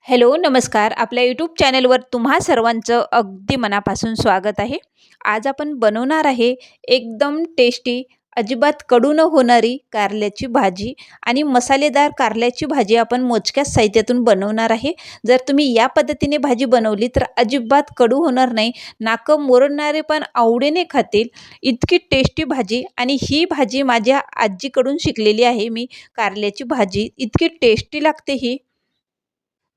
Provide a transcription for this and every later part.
Hello, नमस्कार. आपल्या YouTube चॅनलवर तुम्हा सर्वांचं अगदी मनापासून स्वागत आहे. आज आपण बनवणार आहे एकदम टेस्टी, अजिबात कडू न होणारी कारल्याची भाजी आणि मसालेदार कारल्याची भाजी आपण मोजक्याच साहित्यातून बनवणार आहे. जर तुम्ही या पद्धतीने भाजी बनवली तर अजिबात कडू होणार नाही. नाकं मुरडणारे पण आवडीने खातील. इतकी टेस्टी भाजी आणि ही भाजी माझ्या आजीकडून शिकलेली आहे मी. कारल्याची भाजी इतकी टेस्टी लागते ही.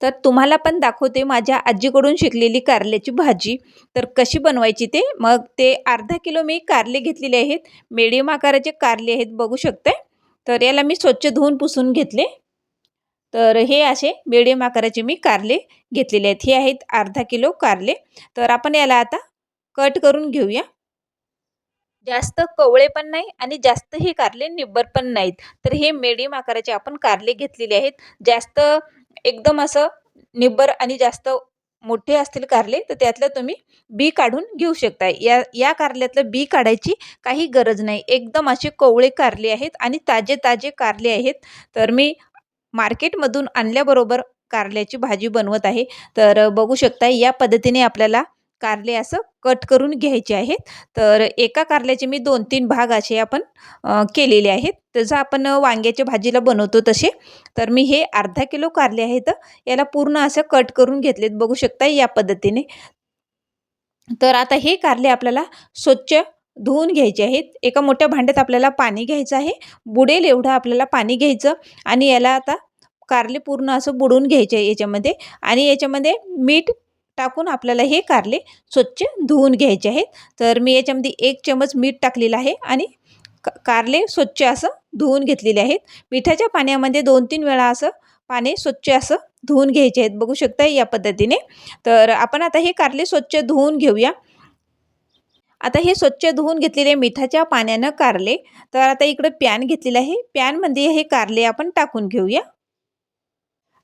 तर तुम्हाला पण दाखवते माझ्या आजीकडून शिकलेली कारल्याची भाजी. तर कशी बनवायची ते. मग ते अर्धा किलो मी कारले घेतलेले आहेत. मीडियम आकाराचे कारले आहेत बघू शकताय. तर याला मी स्वच्छ धुवून पुसून घेतले. तर हे असे मीडियम आकाराचे मी कारले घेतलेले आहेत. हे आहेत अर्धा किलो कारले. तर आपण याला आता कट करून घेऊया. जास्त कवळे पण नाही आणि जास्त हे कारले निब्बर पण नाहीत. तर हे मीडियम आकाराचे आपण कारले घेतलेले आहेत. जास्त एकदम असं निब्बर आणि जास्त मोठे असतील कारले तर त्यातलं तुम्ही बी काढून घेऊ शकता. या या कारल्यातलं बी काढायची काही गरज नाही. एकदम असे कोवळे कारले आहेत आणि ताजे ताजे कारले आहेत. तर मी मार्केटमधून आणल्याबरोबर कारल्याची भाजी बनवत आहे. तर बघू शकता या पद्धतीने आपल्याला कारले असं कट करून घ्यायचे आहेत. तर एका कारल्याचे मी 2-3 भाग असे आपण केलेले आहेत. जसं आपण वांग्याच्या भाजीला बनवतो तसे. तर मी हे अर्धा किलो कारले आहेत. याला पूर्ण असं कट करून घेतलेत बघू शकता या पद्धतीने. तर आता हे कारले आपल्याला स्वच्छ धुवून घ्यायचे आहेत. एका मोठ्या भांड्यात आपल्याला पाणी घ्यायचं आहे. बुडेल एवढं आपल्याला पाणी घ्यायचं आणि याला आता कारले पूर्ण असं बुडवून घ्यायचे आहे याच्यामध्ये आणि याच्यामध्ये मीठ टाकून आपल्याला हे कारले स्वच्छ धुवून घ्यायचे आहेत. तर मी याच्यामध्ये 1 चमच मीठ टाकलेलं आहे आणि कारले स्वच्छ असं धुवून घेतलेले आहेत. मिठाच्या पाण्यामध्ये 2-3 वेळा असं पाणी स्वच्छ असं धुवून घ्यायचे आहेत बघू शकता या पद्धतीने. तर आपण आता हे कारले स्वच्छ धुवून घेऊया. आता हे स्वच्छ धुवून घेतलेले मिठाच्या पाण्यानं कारले. तर आता इकडं पॅन घेतलेलं आहे. पॅनमध्ये हे कारले आपण टाकून घेऊया.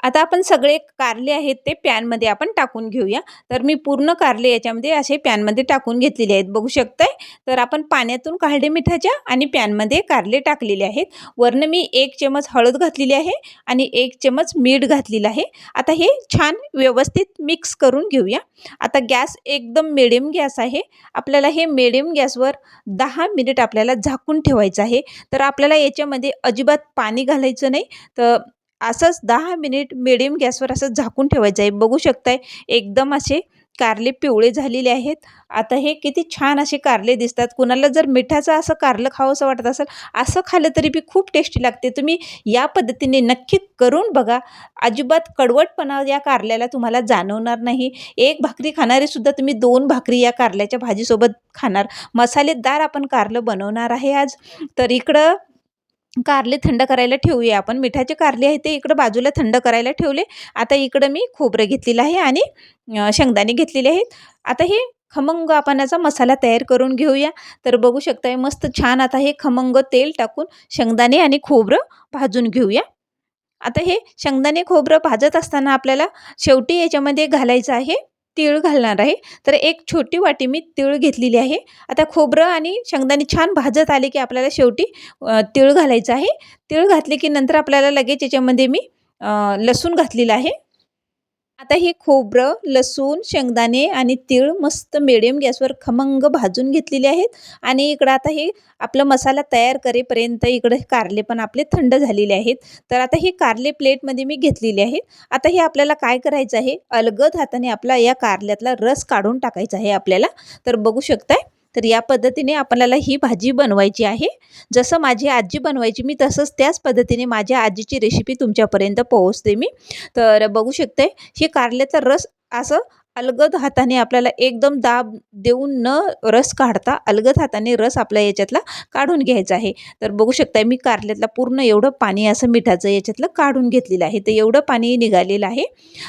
आता आपण सगळे कारले आहेत ते पॅनमध्ये आपण टाकून घेऊया. तर मी पूर्ण कारले याच्यामध्ये असे पॅनमध्ये टाकून घेतलेले आहेत बघू शकताय. तर आपण पाण्यातून काढले मिठाच्या आणि पॅनमध्ये कारले टाकलेले आहेत. वरनं मी 1 चमच हळद घातलेली आहे आणि 1 चमच मीठ घातलेलं आहे. आता हे छान व्यवस्थित मिक्स करून घेऊया. आता गॅस एकदम मिडियम गॅस आहे. आपल्याला हे मिडियम गॅसवर 10 मिनिट आपल्याला झाकून ठेवायचं आहे. तर आपल्याला याच्यामध्ये अजिबात पाणी घालायचं नाही. तर असंच 10 मिनिट मिडियम गॅसवर असं झाकून ठेवायचं आहे. बघू शकताय एकदम असे कारले पिवळे झालेले आहेत. आता हे किती छान असे कारले दिसतात. कुणाला जर मिठाचं असं कारलं खावंसं वाटत असेल, असं खाल्लं तरी बी खूप टेस्टी लागते. तुम्ही या पद्धतीने नक्की करून बघा. अजिबात कडवटपणा या कारल्याला तुम्हाला जाणवणार नाही. एक भाकरी खाणारे सुद्धा तुम्ही 2 भाकरी या कारल्याच्या भाजीसोबत खाणार. मसालेदार आपण कारलं बनवणार आहे आज. तर इकडं कारले थंड करायला ठेवूया आपण. मिठाचे कारले आहेत ते इकडं बाजूला थंड करायला ठेवले. आता इकडं मी खोबरं घेतलेलं आहे आणि शेंगदाणे घेतलेले आहेत. आता हे खमंग आपण याचा मसाला तयार करून घेऊया. तर बघू शकताय मस्त छान आता हे खमंग तेल टाकून शेंगदाणे आणि खोबरं भाजून घेऊया. आता हे शेंगदाणे खोबरं भाजत असताना आपल्याला शेवटी याच्यामध्ये घालायचं आहे तीळ घालणार आहे. तर एक छोटी वाटी मी तीळ घेतलेली आहे. आता खोबरं आणि शेंगदाणे छान भाजत आले की आपल्याला शेवटी तीळ घालायचं आहे. तीळ घातले की नंतर आपल्याला लगेच याच्यामध्ये मी लसूण घातलेलं आहे. आता हे खोबरं, लसूण, शेंगदाणे आणि तीळ मस्त मिडियम गॅसवर खमंग भाजून घेतलेले आहेत आणि इकडं आता हे आपला मसाला तयार करेपर्यंत इकडे कारले पण आपले थंड झालेले आहेत. तर आता हे कारले प्लेटमध्ये मी घेतलेले आहेत. आता हे आपल्याला काय करायचं आहे, अलगद हाताने आपला या कारल्यातला रस काढून टाकायचा आहे आपल्याला. तर बघू शकताय. तर या पद्धतीने आपल्याला ही भाजी बनवायची आहे. जसं माझी आजी बनवायची मी तसंच त्याच पद्धतीने माझ्या आजीची रेसिपी तुमच्यापर्यंत पोहोचते मी. तर बघू शकताय हे कारल्याचा रस असं अलगद हाताने आपल्याला एकदम दाब देऊन न रस काढता अलगद हाताने रस आपल्या याच्यातला काढून घ्यायचा आहे. तर बघू शकताय मी कारल्यातला पूर्ण एवढं पाणी असं मिठाचं याच्यातलं काढून घेतलेलं आहे. तर एवढं पाणी निघालेलं आहे.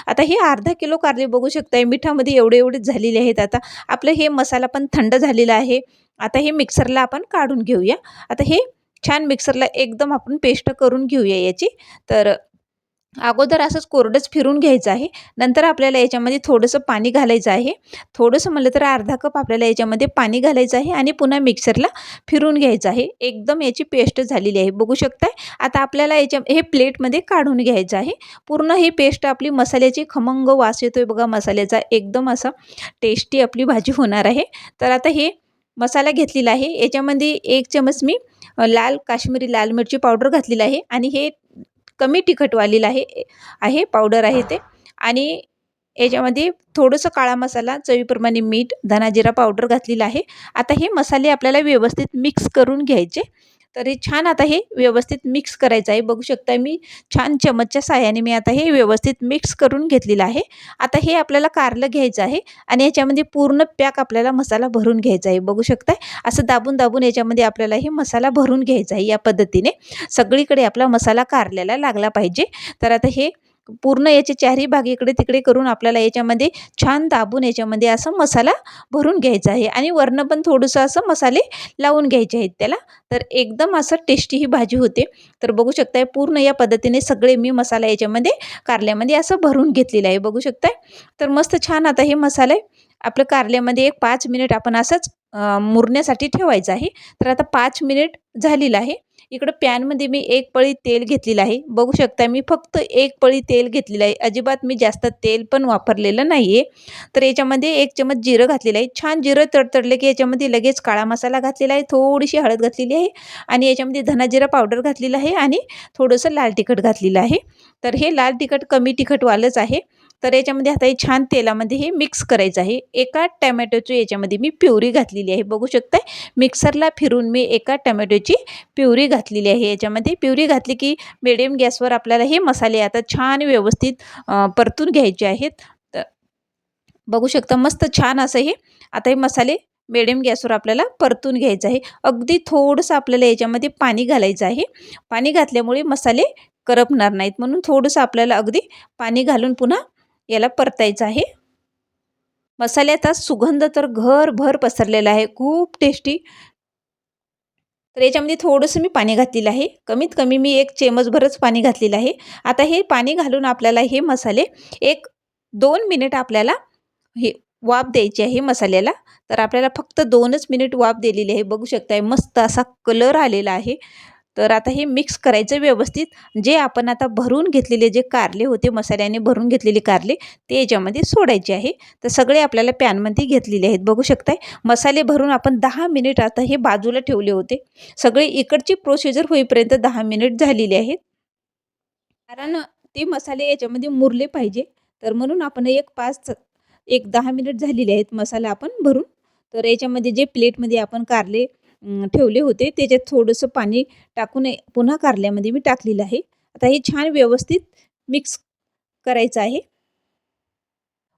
आता हे अर्धा किलो कारले बघू शकताय मिठामध्ये एवढे एवढे झालेले आहेत. आता आपलं हे मसाला पण थंड झालेला आहे. आता हे मिक्सरला आपण काढून घेऊया. आता हे छान मिक्सरला एकदम आपण पेस्ट करून घेऊया याची. तर अगोदर असंच कोरडंच फिरून घ्यायचं आहे. नंतर आपल्याला याच्यामध्ये थोडंसं पाणी घालायचं आहे. थोडंसं म्हटलं तर अर्धा कप आपल्याला याच्यामध्ये पाणी घालायचं आहे आणि पुन्हा मिक्सरला फिरून घ्यायचं आहे. एकदम याची पेस्ट झालेली आहे. बघू शकताय. आता आपल्याला हे प्लेटमध्ये काढून घ्यायचं आहे. पूर्ण ही पेस्ट आपली मसाल्याची खमंग वास येतोय बघा मसाल्याचा. एकदम असा टेस्टी आपली भाजी होणार आहे. तर आता हे मसाला घेतलेला आहे. याच्यामध्ये 1 चमच मी लाल काश्मीरी लाल मिरची पावडर घातलेली आहे आणि हे कमी तिखटवालेलं आहे पावडर आहे ते. आणि याच्यामध्ये थोडंसं काळा मसाला, चवीप्रमाणे मीठ, धना जिरा पावडर घातलेला आहे. आता हे मसाले आपल्याला व्यवस्थित मिक्स करून घ्यायचे. तर हे छान आता हे व्यवस्थित मिक्स करायचं आहे. बघू शकता मी छान चमचच्या साहाय्याने मी आता हे व्यवस्थित मिक्स करून घेतलेलं आहे. आता हे आपल्याला कारलं घ्यायचं आहे आणि याच्यामध्ये पूर्ण पॅक आपल्याला मसाला भरून घ्यायचा आहे. बघू शकताय असं दाबून याच्यामध्ये आपल्याला हे मसाला भरून घ्यायचा आहे. या पद्धतीने सगळीकडे आपला मसाला कारल्याला लागला पाहिजे. तर आता हे पूर्ण याचे चारही भाग इकडे तिकडे करून आपल्याला याच्यामध्ये छान दाबून याच्यामध्ये असं मसाला भरून घ्यायचा आहे आणि वरनं पण थोडंसं असं मसाले लावून घ्यायचे आहेत त्याला. तर एकदम असं टेस्टी ही भाजी होते. तर बघू शकताय पूर्ण या पद्धतीने सगळे मी मसाला याच्यामध्ये कारल्यामध्ये असं भरून घेतलेलं आहे. बघू शकताय. तर मस्त छान आता हे मसाले आपलं कारल्यामध्ये एक 5 मिनिट आपण असंच मुरण्यासाठी ठेवायचं आहे. तर आता 5 मिनिट झालेलं आहे. इकडं पॅनमध्ये मी 1 पळी तेल घेतलेलं आहे. बघू शकता मी फक्त 1 पळी तेल घेतलेलं आहे. अजिबात मी जास्त तेल पण वापरलेलं नाही आहे. तर याच्यामध्ये 1 चमच जिरं घातलेलं आहे. छान जिरं तडतडले की याच्यामध्ये लगेच काळा मसाला घातलेला आहे. थोडीशी हळद घातलेली आहे आणि याच्यामध्ये धना जिरा पावडर घातलेलं आहे आणि थोडंसं लाल तिखट घातलेलं आहे. तर हे लाल तिखट कमी तिखटवालंच आहे. तर याच्यामध्ये आता हे छान तेलामध्ये हे मिक्स करायचं आहे. एका टोमॅटोची याच्यामध्ये मी प्युरी घातलेली आहे. बघू शकताय मिक्सरला फिरून मी एका टोमॅटोची प्युरी घातलेली आहे याच्यामध्ये. प्युरी घातली की मिडियम गॅसवर आपल्याला हे मसाले आता छान व्यवस्थित परतून घ्यायचे आहेत. तर बघू शकता मस्त छान असं हे आता हे मसाले मिडियम गॅसवर आपल्याला परतून घ्यायचं आहे. अगदी थोडंसं आपल्याला याच्यामध्ये पाणी घालायचं आहे. पाणी घातल्यामुळे मसाले करपणार नाहीत म्हणून थोडंसं आपल्याला अगदी पाणी घालून पुन्हा याला परतायचं आहे. मसाल्याचा सुगंध तर घरभर पसरलेला आहे. खूप टेस्टी. तर याच्यामध्ये थोडंसं मी पाणी घातलेलं आहे. कमीत कमी मी 1 चमचभरच पाणी घातलेलं आहे. आता हे पाणी घालून आपल्याला हे मसाले एक 2 मिनिट आपल्याला हे वाफ द्यायची आहे मसाल्याला. तर आपल्याला फक्त 2च मिनिट वाफ दिलेली आहे. बघू शकताय मस्त असा कलर आलेला आहे. तर आता हे मिक्स करायचं व्यवस्थित. जे आपण आता भरून घेतलेले जे कारले होते, मसाल्याने भरून घेतलेले कारले ते याच्यामध्ये सोडायचे आहे. तर सगळे आपल्याला पॅनमध्ये घेतलेले आहेत. बघू शकताय मसाले भरून आपण 10 मिनिट आता हे बाजूला ठेवले होते. सगळे इकडची प्रोसिजर होईपर्यंत 10 मिनिट झालेली आहेत. कारण ते मसाले याच्यामध्ये मुरले पाहिजे. तर म्हणून आपण एक 10 मिनिट झालेले आहेत मसाला आपण भरून. तर याच्यामध्ये जे प्लेटमध्ये आपण कारले ठेवले होते त्याच्यात थोडंसं पाणी टाकून पुन्हा कारल्यामध्ये मी टाकलेलं आहे. आता हे छान व्यवस्थित मिक्स करायचं आहे.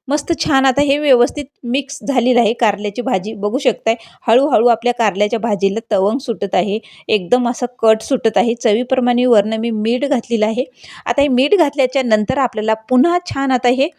मस्त छान आता हे व्यवस्थित मिक्स झालेलं आहे कारल्याची भाजी. बघू शकताय हळू आपल्या कारल्याच्या भाजीला तवंग सुटत आहे. एकदम असं कट सुटत आहे. चवीप्रमाणे वरनं मी मीठ घातलेलं आहे. आता हे मीठ घातल्याच्या नंतर आपल्याला पुन्हा छान आता हे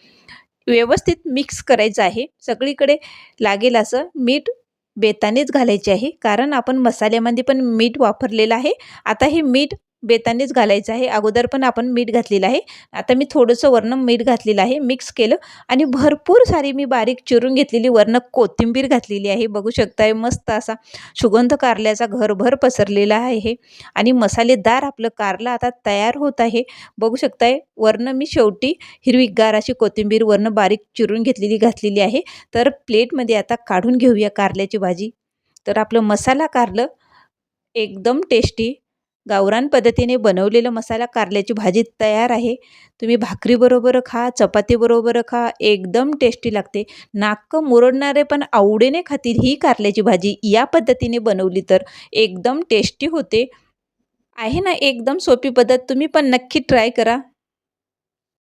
व्यवस्थित मिक्स करायचं आहे. सगळीकडे लागेल असं मीठ बेतानेच घालायचे आहे. कारण आपण मसाल्यामध्ये पण मीठ वापरलेलं आहे. आता हे मीठ बेतानेच घालायचं आहे. अगोदर पण आपण मीठ घातलेलं आहे. आता मी थोडंसं वरनं मीठ घातलेलं आहे. मिक्स केलं आणि भरपूर सारी मी बारीक चिरून घेतलेली वरनं कोथिंबीर घातलेली आहे. बघू शकताय मस्त असा सुगंध कारल्याचा घरभर पसरलेला आहे आणि मसालेदार आपलं कारलं आता तयार होत आहे. बघू शकताय वरनं मी शेवटी हिरवीगार अशी कोथिंबीर वरनं बारीक चिरून घेतलेली घातलेली आहे. तर प्लेटमध्ये आता काढून घेऊया कारल्याची भाजी. तर आपलं मसाला कारलं एकदम टेस्टी गावरान पद्धतीने बनवलेलं मसाला कारल्याची भाजी तयार आहे. तुम्ही भाकरीबरोबर खा, चपातीबरोबर खा, एकदम टेस्टी लागते. नाक मुरडणारे पण आवडीने खातील ही कारल्याची भाजी या पद्धतीने बनवली तर एकदम टेस्टी होते. आहे ना एकदम सोपी पद्धत. तुम्ही पण नक्की ट्राय करा.